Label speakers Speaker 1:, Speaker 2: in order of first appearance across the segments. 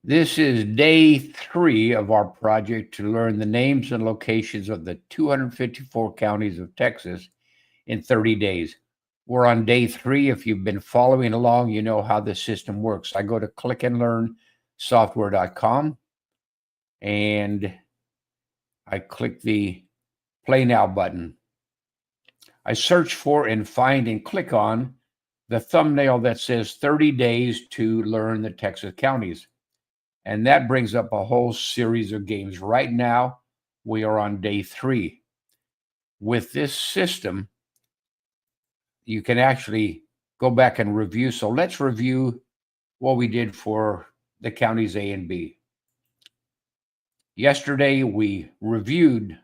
Speaker 1: This is day 3 of our project to learn the names and locations of the 254 counties of Texas in 30 days. We're on day 3. If you've been following along, you know how the system works. I go to clickandlearnsoftware.com and I click the Play Now button. I search for and find and click on the thumbnail that says 30 days to learn the Texas counties. And that brings up a whole series of games. Right now, we are on day 3. With this system, you can actually go back and review. So let's review what we did for the counties A and B. Yesterday, we reviewed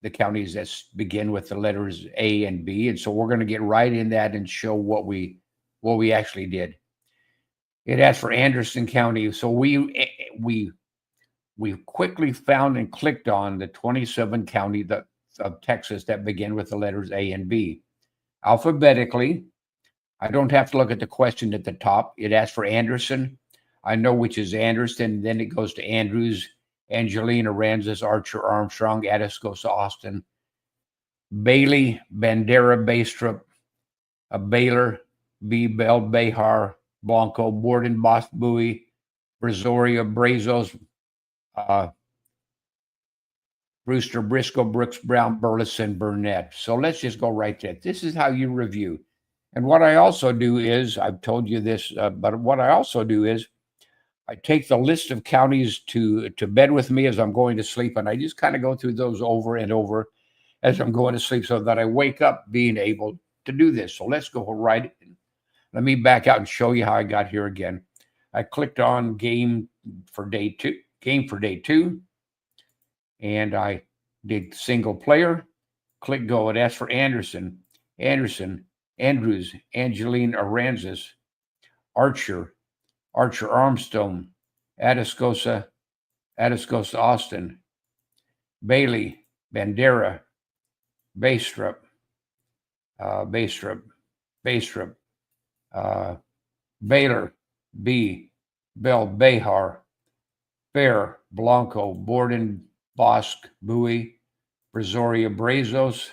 Speaker 1: the counties that begin with the letters A and B. And so we're going to get right in that and show what we actually did. It asked for Anderson County. So we quickly found and clicked on the 27 counties of Texas that begin with the letters A and B. Alphabetically, I don't have to look at the question at the top. It asks for Anderson. I know which is Anderson. Then it goes to Andrews, Angelina, Aransas, Archer, Armstrong, Atascosa, Austin, Bailey, Bandera, Bastrop, Baylor, Bell, Behar, Blanco, Borden, Bosque, Bowie, Brazoria, Brazos, Brewster, Briscoe, Brooks, Brown, Burleson, Burnett. So let's just go right there. This is how you review. And what I also do is, I've told you this, but what I also do is I take the list of counties to bed with me as I'm going to sleep, and I just kind of go through those over and over as I'm going to sleep so that I wake up being able to do this. So let's go right in. Let me back out and show you how I got here again. I clicked on game for day 2, and I did single player, click go. It asked for Anderson, Andrews, Angeline, Aransas, Archer, Armstrong, Atascosa, Austin, Bailey, Bandera, Bastrop, Baylor, Bell, Behar, Fair, Blanco, Borden, Bosque, Bowie, Brazoria, Brazos.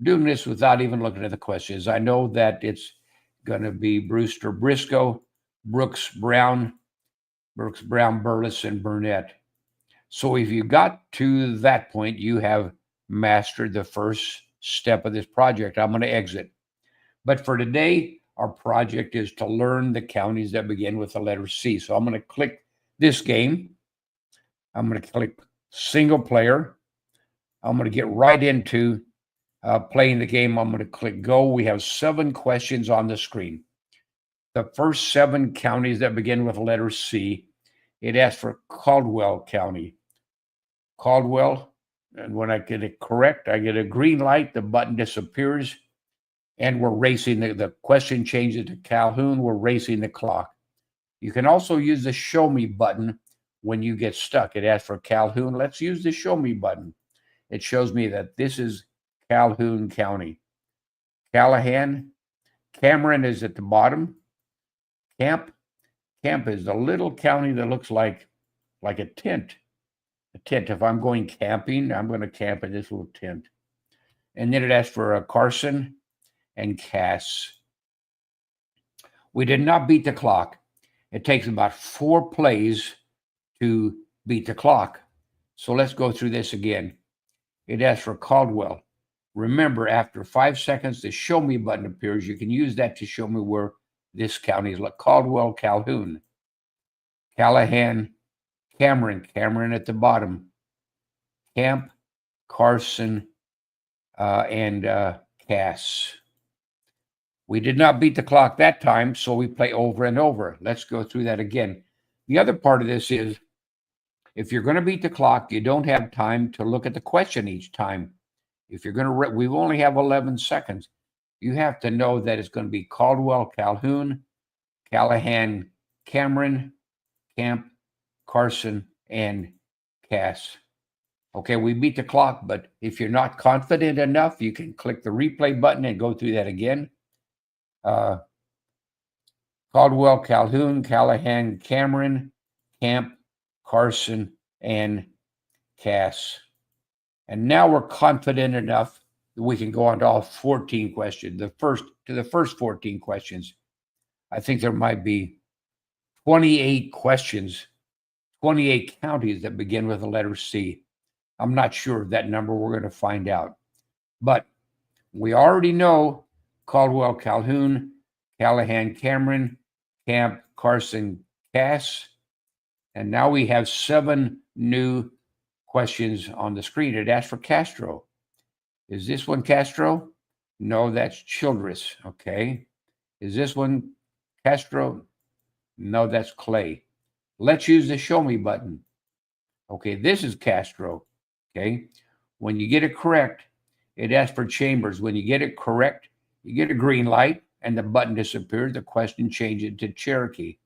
Speaker 1: Doing this without even looking at the questions. I know that it's going to be Brewster, Briscoe, Brooks, Brown, Burleson, Burnett. So if you got to that point, you have mastered the first step of this project. I'm going to exit. But for today, our project is to learn the counties that begin with the letter C. So I'm going to click this game. I'm going to click single player. I'm going to get right into playing the game. I'm going to click go. We have 7 questions on the screen. The first 7 counties that begin with the letter C, it asks for Caldwell County. Caldwell, and when I get it correct, I get a green light, the button disappears, and we're racing. The question changes to Calhoun. We're racing the clock. You can also use the show me button when you get stuck. It asks for Calhoun. Let's use the show me button. It shows me that this is Calhoun County. Callahan, Cameron is at the bottom. Camp is the little county that looks like a tent. A tent. If I'm going camping, I'm going to camp in this little tent. And then it asks for Carson and Cass. We did not beat the clock. It takes about 4 plays to beat the clock. So let's go through this again. It asks for Caldwell. Remember, after 5 seconds, the show me button appears. You can use that to show me where this county is. Like Caldwell, Calhoun, Callahan, Cameron at the bottom, Camp, Carson, and Cass. We did not beat the clock that time, so we play over and over. Let's go through that again. The other part of this is, if you're going to beat the clock, you don't have time to look at the question each time. If you're going to, we only have 11 seconds. You have to know that it's going to be Caldwell, Calhoun, Callahan, Cameron, Camp, Carson, and Cass. Okay, we beat the clock, but if you're not confident enough, you can click the replay button and go through that again. Caldwell, Calhoun, Callahan, Cameron, Camp, Carson, and Cass. And now we're confident enough that we can go on to all 14 questions. The first 14 questions. I think there might be 28 questions, 28 counties that begin with the letter C. I'm not sure of that number. We're going to find out. But we already know Caldwell, Calhoun, Callahan, Cameron, Camp, Carson, Cass. And now we have 7 new questions on the screen. It asks for Castro. Is this one Castro? No, that's Childress. Okay. Is this one Castro? No, that's Clay. Let's use the show me button. Okay, this is Castro. Okay. When you get it correct, it asks for Chambers. When you get it correct, you get a green light and the button disappears. The question changes to Cherokee.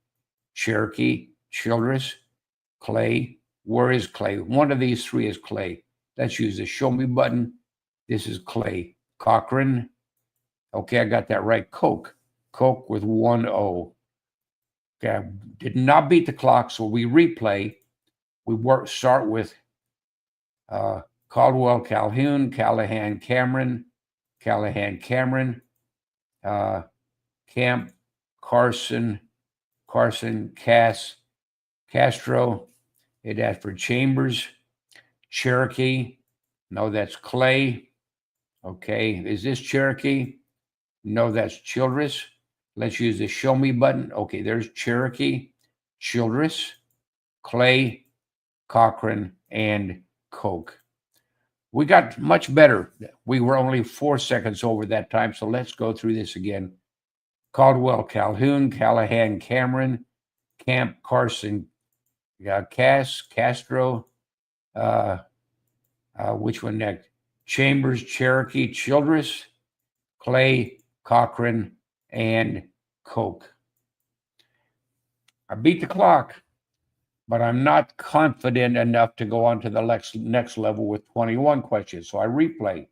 Speaker 1: Cherokee, Childress, Clay. Where is Clay? One of these 3 is Clay. Let's use the show me button. This is Clay. Cochran. Okay, I got that right. Coke. Coke with 1 O. Okay, I did not beat the clock, so we replay. Start with Caldwell, Calhoun, Callahan, Cameron, Camp, Carson, Cass, Castro. It asked for Chambers, Cherokee. No, that's Clay. Okay, is this Cherokee? No, that's Childress. Let's use the show me button. Okay, there's Cherokee, Childress, Clay, Cochran, and Coke. We got much better. We were only 4 seconds over that time, so let's go through this again. Caldwell, Calhoun, Callahan, Cameron, Camp, Carson, Cass, Castro, which one next? Chambers, Cherokee, Childress, Clay, Cochran, and Coke. I beat the clock, but I'm not confident enough to go on to the next level with 21 questions. So I replay.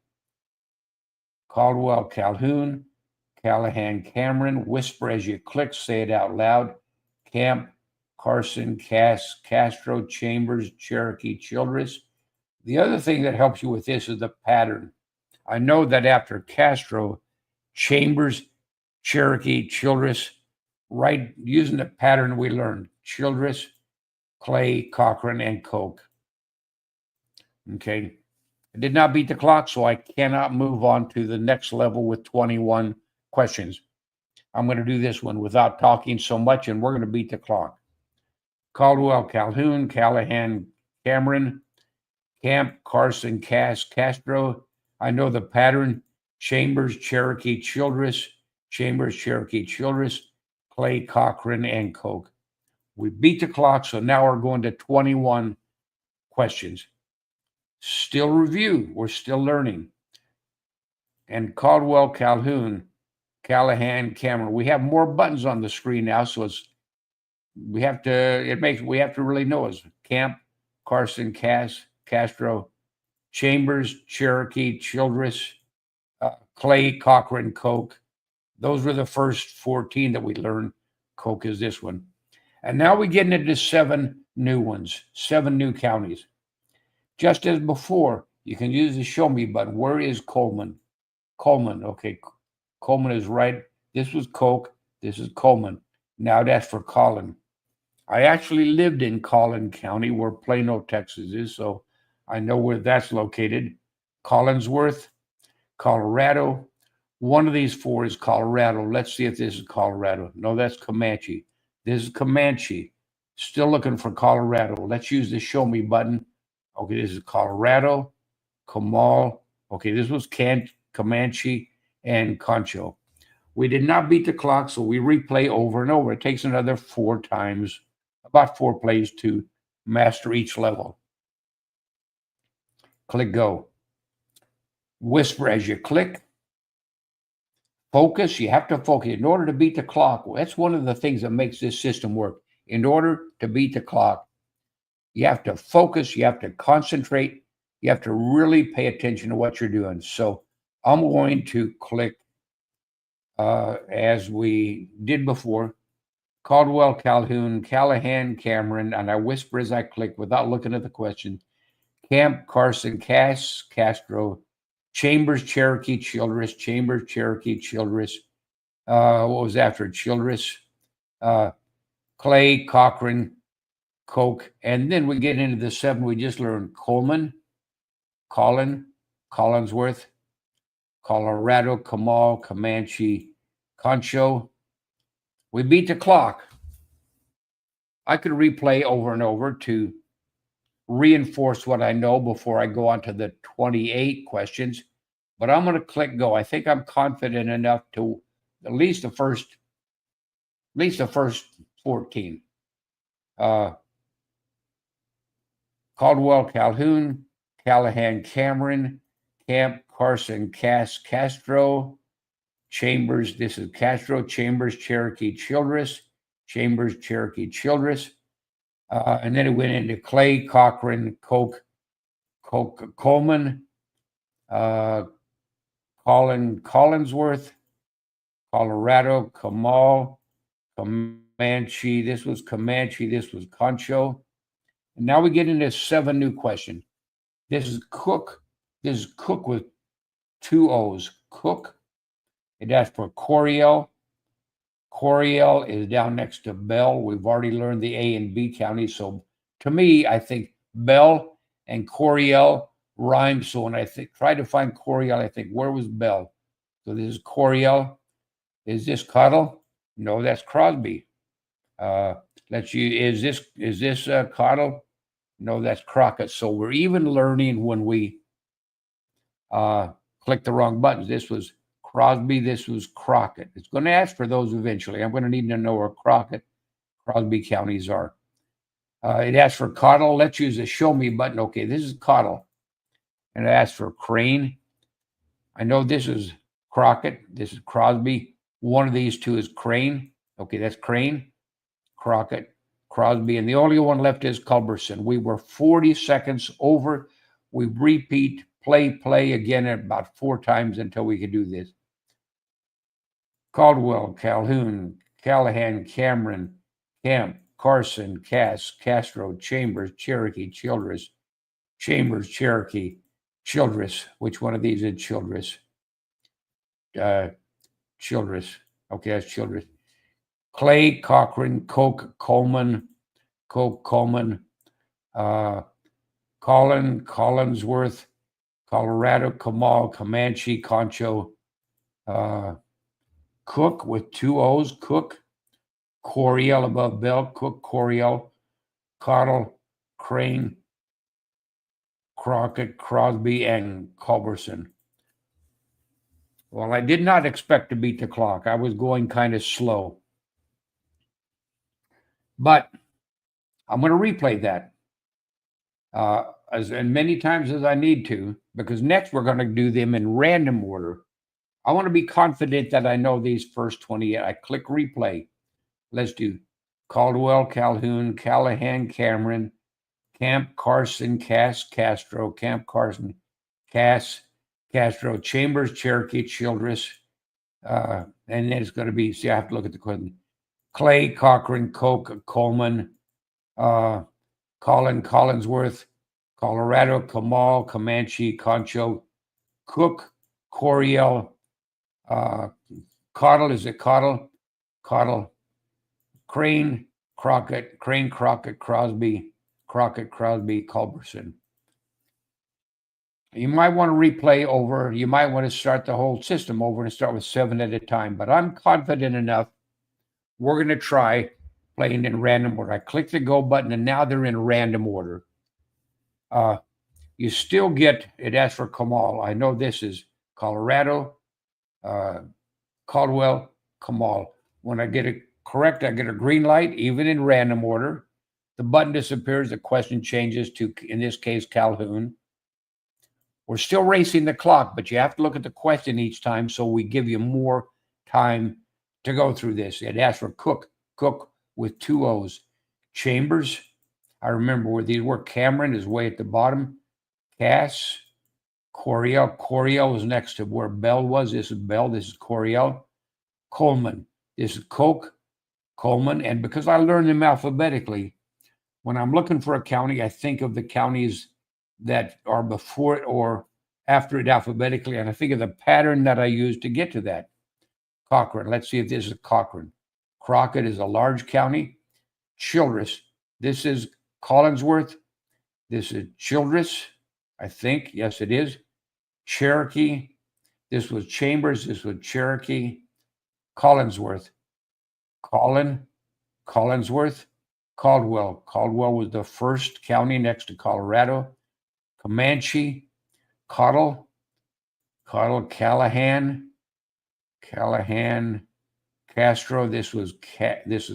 Speaker 1: Caldwell, Calhoun, Callahan, Cameron. Whisper as you click, say it out loud. Camp, Carson, Cass, Castro, Chambers, Cherokee, Childress. The other thing that helps you with this is the pattern. I know that after Castro, Chambers, Cherokee, Childress, right, using the pattern we learned, Childress, Clay, Cochran, and Coke. Okay. I did not beat the clock, so I cannot move on to the next level with 21 questions. I'm going to do this one without talking so much, and we're going to beat the clock. Caldwell, Calhoun, Callahan, Cameron, Camp, Carson, Cass, Castro. I know the pattern. Chambers, Cherokee, Childress, Chambers, Cherokee, Childress, Clay, Cochran, and Coke. We beat the clock, so now we're going to 21 questions. Still review. We're still learning. And Caldwell, Calhoun, Callahan, Cameron. We have more buttons on the screen now, so we have to really know is Camp, Carson, Cass, Castro, Chambers, Cherokee, Childress, Clay, Cochran, Coke. Those were the first 14 that we learned. Coke is this one. And now we get into 7 new ones, 7 new counties. Just as before, you can use the show me button. Where is Coleman? Coleman, okay. Coleman is right. This was Coke. This is Coleman. Now that's for Collin. I actually lived in Collin County, where Plano, Texas is, so I know where that's located. Collinsworth, Colorado. One of these 4 is Colorado. Let's see if this is Colorado. No, that's Comanche. This is Comanche. Still looking for Colorado. Let's use the show me button. Okay, this is Colorado, Comal. Okay, this was Comanche, and Concho. We did not beat the clock, so we replay over and over. It takes another 4 times, about 4 plays to master each level. Click go. Whisper as you click. Focus. You have to focus. In order to beat the clock, that's one of the things that makes this system work. In order to beat the clock, you have to focus. You have to concentrate. You have to really pay attention to what you're doing. So I'm going to click, as we did before, Caldwell, Calhoun, Callahan, Cameron, and I whisper as I click without looking at the question. Camp, Carson, Castro, Chambers, Cherokee, Childress, Chambers, Cherokee, Childress. What was after Childress? Clay, Cochran, Koch, and then we get into the 7 we just learned. Coleman, Collinsworth, Colorado, Kamal, Comanche, Concho. We beat the clock. I could replay over and over to reinforce what I know before I go on to the 28 questions, but I'm going to click go. I think I'm confident enough to at least the first 14. Caldwell, Calhoun, Callahan, Cameron, Camp, Carson, Castro, Chambers. This is Castro, Chambers, Cherokee, Childress, Chambers, Cherokee, Childress. And then it went into Clay, Cochran, Koch, Coleman, Collinsworth, Colorado, Kamal, Comanche. This was Comanche. This was Concho. And now we get into 7 new questions. This is Cook. This is Cook with 2 O's. Cook. It asks for Coryell. Coryell is down next to Bell. We've already learned the A and B counties. So to me, I think Bell and Coryell rhyme. So when I try to find Coryell, I think, where was Bell? So this is Coryell. Is this Cottle? No, that's Crosby. Is this Cottle? No, that's Crockett. So we're even learning when we click the wrong buttons. This was Crosby. This was Crockett. It's going to ask for those eventually. I'm going to need to know where Crosby counties are. It asks for Cottle. Let's use the show me button. Okay, this is Cottle. And it asks for Crane. I know this is Crockett. This is Crosby. One of these 2 is Crane. Okay, that's Crane, Crockett, Crosby, and the only one left is Culberson. We were 40 seconds over. We repeat, play again about 4 times until we could do this. Caldwell, Calhoun, Callahan, Cameron, Camp, Carson, Castro, Chambers, Cherokee, Childress, Chambers, Cherokee, Childress. Which one of these is Childress? Childress. Okay, that's Childress. Clay, Cochran, Koch, Coleman, Collinsworth, Colorado, Kamal, Comanche, Concho, Cook with 2 O's, Cook, Coryell above Bell, Cook, Coryell, Cottle, Crane, Crockett, Crosby, and Culberson. Well, I did not expect to beat the clock. I was going kind of slow. But I'm going to replay that as many times as I need to, because next we're going to do them in random order. I want to be confident that I know these first 28. I click replay. Let's do Caldwell, Calhoun, Callahan, Cameron, Camp, Carson, Castro, Camp, Carson, Castro, Chambers, Cherokee, Childress, and then it's going to be, see, I have to look at the question. Clay, Cochran, Koch, Coleman, Collinsworth, Colorado, Kamal, Comanche, Concho, Cook, Coryell, Cottle, is it Cottle? Cottle, Crane, Crockett, Crosby, Culberson. You might want to replay over. You might want to start the whole system over and start with 7 at a time. But I'm confident enough. We're going to try playing in random order. I click the go button, and now they're in random order. You still get, it asks for Kamal. I know this is Colorado, Caldwell, Kamal. When I get it correct, I get a green light, even in random order. The button disappears. The question changes to, in this case, Calhoun. We're still racing the clock, but you have to look at the question each time, so we give you more time to go through this. It asks for Cook with 2 O's. Chambers, I remember where these were. Cameron is way at the bottom. Coryell is next to where Bell was. This is Bell. This is Coryell. Coleman. This is Koch. Coleman. And because I learned them alphabetically, when I'm looking for a county, I think of the counties that are before it or after it alphabetically, and I think of the pattern that I use to get to that. Cochrane. Let's see if this is Cochrane. Crockett is a large county. Childress. This is Collinsworth. This is Childress, I think. Yes, it is. Cherokee. This was Chambers. This was Cherokee. Collinsworth. Collinsworth. Caldwell. Caldwell was the first county next to Colorado. Comanche. Cottle. Callahan. Castro. This is Camp. This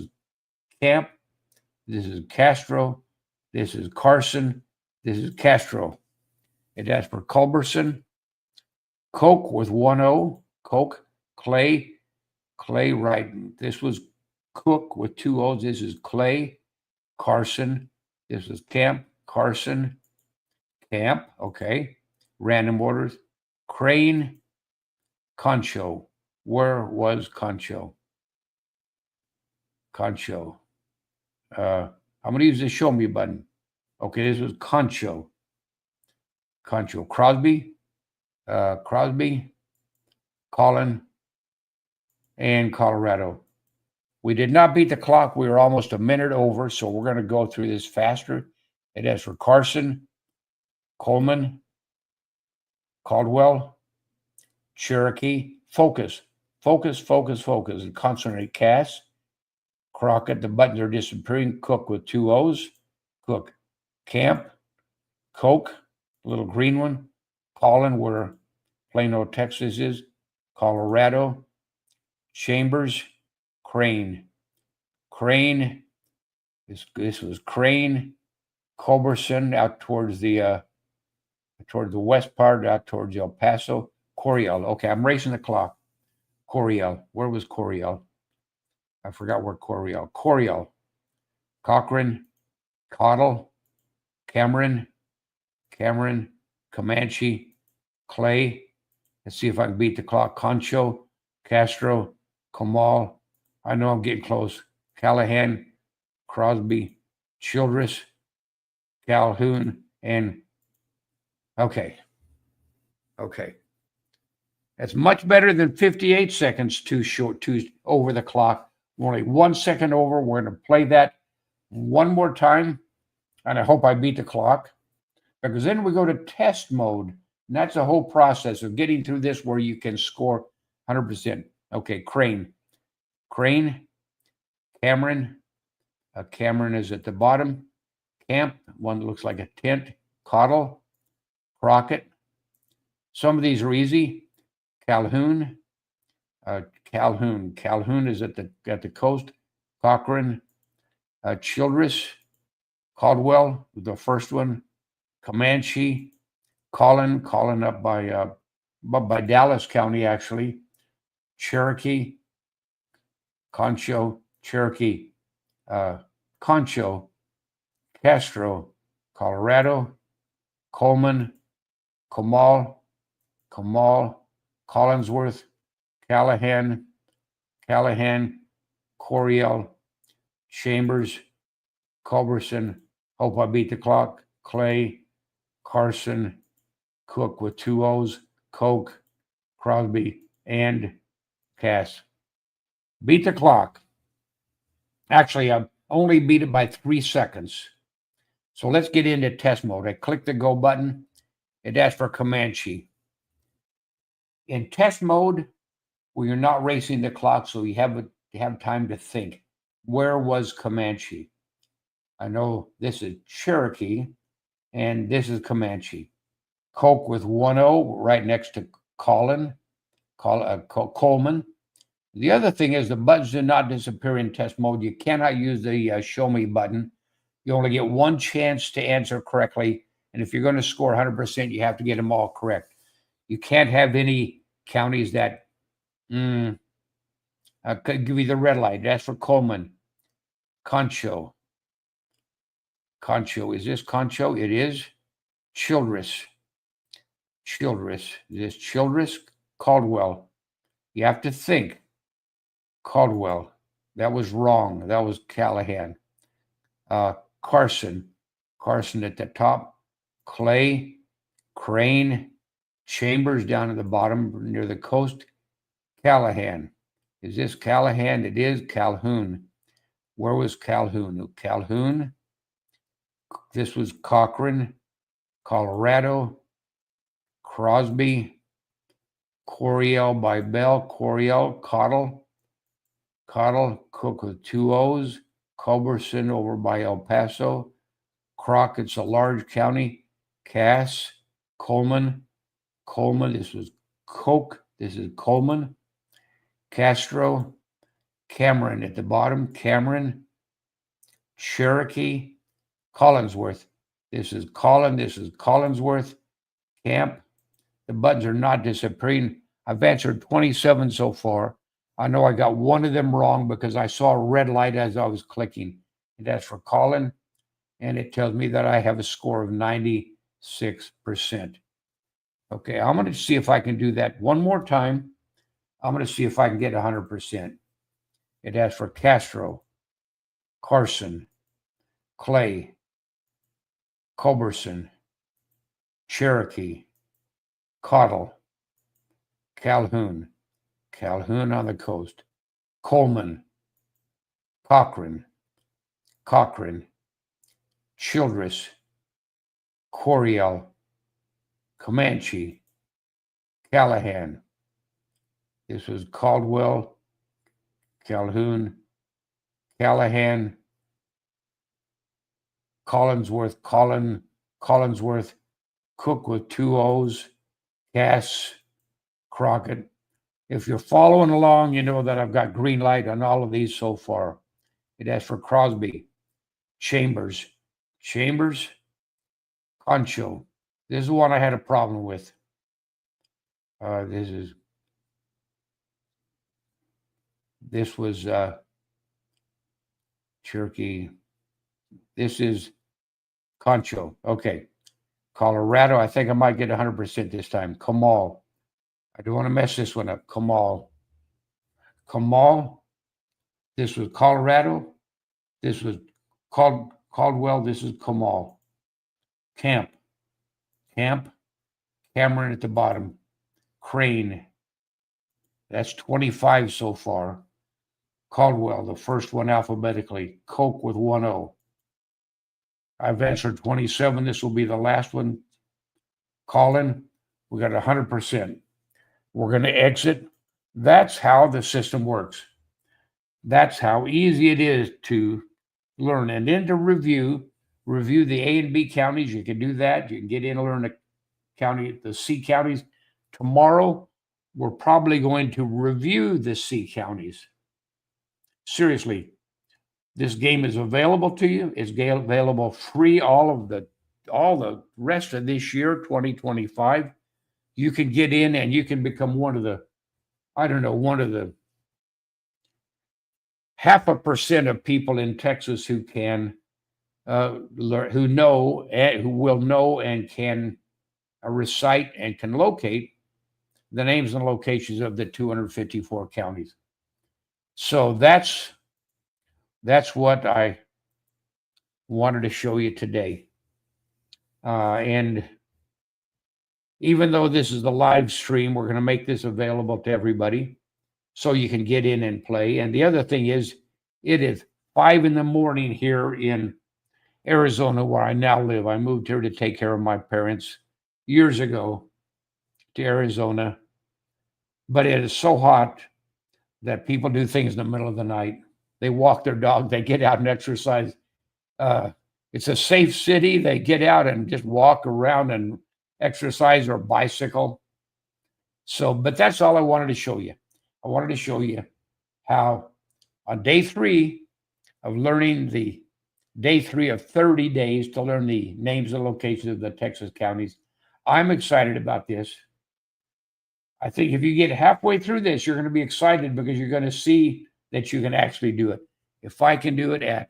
Speaker 1: is Castro. This is Carson. This is Castro. And that's for Culberson. Coke with 1 O. Coke. Clay, right. This was Cook with 2 O's. This is Clay. Carson. This is Camp. Carson. Camp. Okay. Random orders. Crane. Concho. Where was Concho? I'm going to use the show me button. Okay, this was Concho. Crosby. Collin. And Colorado. We did not beat the clock. We were almost a minute over, so we're going to go through this faster. It is for Carson, Coleman, Caldwell, Cherokee. Focus. And concentrate. Cass. Crockett. The buttons are disappearing. Cook with 2 O's. Cook. Camp. Coke. Little green one. Collin, where Plano, Texas is. Colorado. Chambers. Crane. This was Crane. Culberson out towards the west part, out towards El Paso. Coryell. Okay, I'm racing the clock. Coryell. Where was Coryell? I forgot where Coryell. Cochrane. Cottle. Cameron. Comanche. Clay. Let's see if I can beat the clock. Concho. Castro. Comal. I know I'm getting close. Callahan. Crosby. Childress. Calhoun. And okay. That's much better than 58 seconds too short, too over the clock. We're only 1 second over. We're going to play that one more time, and I hope I beat the clock, because then we go to test mode, and that's the whole process of getting through this where you can score 100%. Okay, Crane. Cameron. Cameron is at the bottom. Camp, one that looks like a tent. Cottle. Crockett. Some of these are easy. Calhoun is at the coast. Cochrane. Childress. Caldwell, the first one. Comanche. Collin up by Dallas County, actually. Cherokee. Concho. Concho. Castro. Colorado. Coleman. Comal. Collinsworth. Callahan. Coryell. Chambers. Culberson. Hope I beat the clock. Clay. Carson. Cook with 2 O's. Coke. Crosby. And Cass. Beat the clock. Actually, I only beat it by 3 seconds. So let's get into test mode. I click the go button. It asks for Comanche. In test mode, where you're not racing the clock, so you have time to think. Where was Comanche? I know this is Cherokee, and this is Comanche. Coke with 1 O right next to Coleman. The other thing is the buttons do not disappear in test mode. You cannot use the show me button. You only get one chance to answer correctly. And if you're going to score 100%, you have to get them all correct. You can't have any counties that could give you the red light. That's for Coleman. Concho. Is this Concho? It is. Childress. Is this Childress? Caldwell. You have to think. Caldwell. That was wrong. That was Callahan. Carson. Carson at the top. Clay. Crane. Chambers down at the bottom near the coast. Callahan. Is this Callahan? It is Calhoun. Where was Calhoun? Calhoun. This was Cochrane, Colorado. Crosby. Coryell by Bell. Coryell. Cottle. Cook with 2 O's. Culberson over by El Paso. Crockett's a large county. Cass. Coleman. This was Coke. This is Coleman. Castro. Cameron at the bottom. Cameron. Cherokee. Collinsworth. This is Collinsworth. Camp. The buttons are not disappearing. I've answered 27 so far. I know I got one of them wrong because I saw a red light as I was clicking. And that's for Colin. And it tells me that I have a score of 96%. Okay, I'm going to see if I can do that one more time. I'm going to see if I can get 100%. It asks for Castro, Carson, Clay, Culberson, Cherokee, Cottle, Calhoun on the coast, Coleman, Cochrane, Childress, Coryell, Comanche, Callahan. This was Caldwell, Calhoun, Callahan, Collinsworth, Cook with 2 O's, Cass, Crockett. If you're following along, you know that I've got green light on all of these so far. It asks for Crosby, Chambers, Concho. This is the one I had a problem with. This was Cherokee. This is Concho. Okay. Colorado. I think I might get 100% this time. Kamal. I don't want to mess this one up. Kamal. This was Colorado. This was Caldwell. This is Kamal. Camp. Cameron at the bottom. Crane. That's 25 so far. Caldwell, the first one alphabetically. Coke with 1 O. I've answered 27. This will be the last one. Colin, we got 100%. We're going to exit. That's how the system works. That's how easy it is to learn. And then to review the A and B counties. You can do that. You can get in and learn the C counties. Tomorrow, we're probably going to review the C counties. Seriously, this game is available to you. It's available free all the rest of this year, 2025. You can get in and you can become one of the 0.5% of people in Texas who can learn, who will know and can recite and can locate the names and locations of the 254 counties. So that's what I wanted to show you today. And even though this is the live stream, we're going to make this available to everybody so you can get in and play. And the other thing is, it is 5 a.m. here in Arizona, where I now live. I moved here to take care of my parents years ago to Arizona. But it is so hot that people do things in the middle of the night. They walk their dog, they get out and exercise. It's a safe city. They get out and just walk around and exercise or bicycle. So, but that's all I wanted to show you. I wanted to show you how on day 3 of learning day 3 of 30 days to learn the names and locations of the Texas counties. I'm excited about this. I think if you get halfway through this, you're going to be excited because you're going to see that you can actually do it. If I can do it at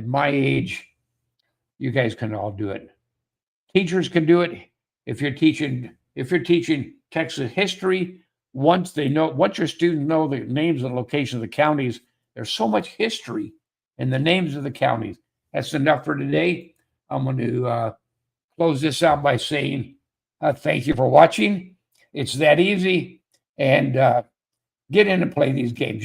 Speaker 1: my age, you guys can all do it. Teachers can do it. If you're teaching Texas history, once your students know the names and locations of the counties, There's so much history in the names of the counties. That's enough for today. I'm going to close this out by saying thank you for watching. It's that easy. And get in and play these games.